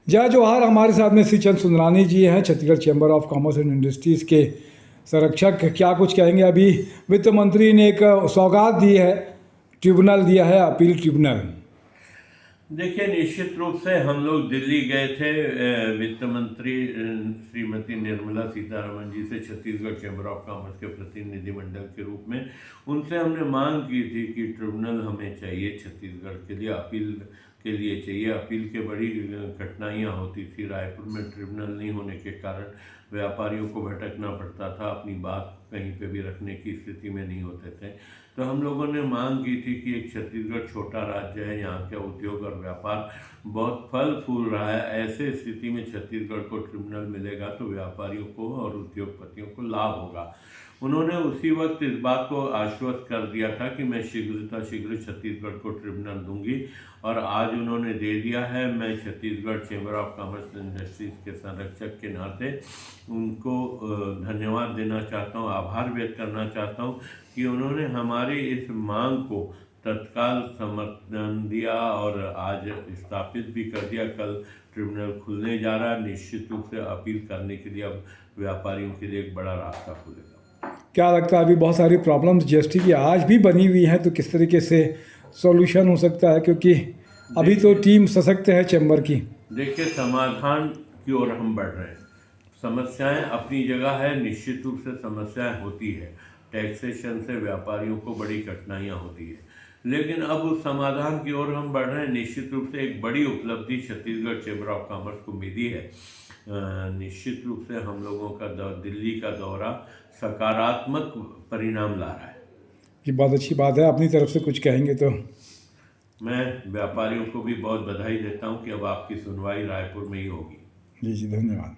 जय जवाहर। हमारे साथ में श्री चंद सुंदरानी जी हैं, Chhattisgarh chamber of commerce and industries के संरक्षक। क्या कुछ कहेंगे? अभी वित्त मंत्री ने एक सौगात दी है, ट्रिब्यूनल दिया है, अपील ट्रिब्यूनल। देखिए, निश्चित रूप से हम लोग दिल्ली गए थे वित्त मंत्री श्रीमती निर्मला सीतारमण जी से, छत्तीसगढ़ चैम्बर ऑफ कॉमर्स के प्रतिनिधिमंडल के रूप में। उनसे हमने मांग की थी कि ट्रिब्यूनल हमें चाहिए, छत्तीसगढ़ के लिए अपील के लिए चाहिए। अपील के बड़ी कठिनाइयाँ होती थी। रायपुर में ट्रिब्यूनल नहीं होने के कारण व्यापारियों को भटकना पड़ता था, अपनी बात कहीं पे भी रखने की स्थिति में नहीं होते थे। तो हम लोगों ने मांग की थी कि एक छत्तीसगढ़ छोटा राज्य है, यहाँ के उद्योग और व्यापार बहुत फल फूल रहा है। ऐसे स्थिति में छत्तीसगढ़ को ट्रिब्यूनल मिलेगा तो व्यापारियों को और उद्योगपतियों को लाभ होगा। उन्होंने उसी वक्त इस बात को आश्वस्त कर दिया था कि मैं शीघ्र छत्तीसगढ़ को ट्रिब्यूनल दूंगी, और आज उन्होंने दे दिया है। मैं Chhattisgarh chamber of commerce industries के संरक्षक के नाते उनको धन्यवाद देना चाहता हूँ, आभार व्यक्त करना चाहता हूँ कि उन्होंने हमारी इस मांग को तत्काल समर्थन दिया और आज स्थापित भी कर दिया। कल ट्रिब्यूनल खुलने जा रहा है। निश्चित रूप से अपील करने के लिए अब व्यापारियों के लिए एक बड़ा रास्ता खुलेगा। क्या लगता है अभी बहुत सारी प्रॉब्लम्स जीएसटी की आज भी बनी हुई हैं, तो किस तरीके से सॉल्यूशन हो सकता है? क्योंकि अभी तो टीम सशक्त है चैम्बर की। देखिए, समाधान की ओर हम बढ़ रहे हैं। समस्याएं अपनी जगह है, निश्चित रूप से समस्याएं होती है। टैक्सेशन से व्यापारियों को बड़ी कठिनाइयां होती है, लेकिन अब उस समाधान की ओर हम बढ़ रहे हैं। निश्चित रूप से एक बड़ी उपलब्धि छत्तीसगढ़ चैम्बर ऑफ कॉमर्स को मिली है। निश्चित रूप से हम लोगों का दिल्ली का दौरा सकारात्मक परिणाम ला रहा है। ये बहुत अच्छी बात है। अपनी तरफ से कुछ कहेंगे तो? मैं व्यापारियों को भी बहुत बधाई देता हूं कि अब आपकी सुनवाई रायपुर में ही होगी। जी जी, धन्यवाद।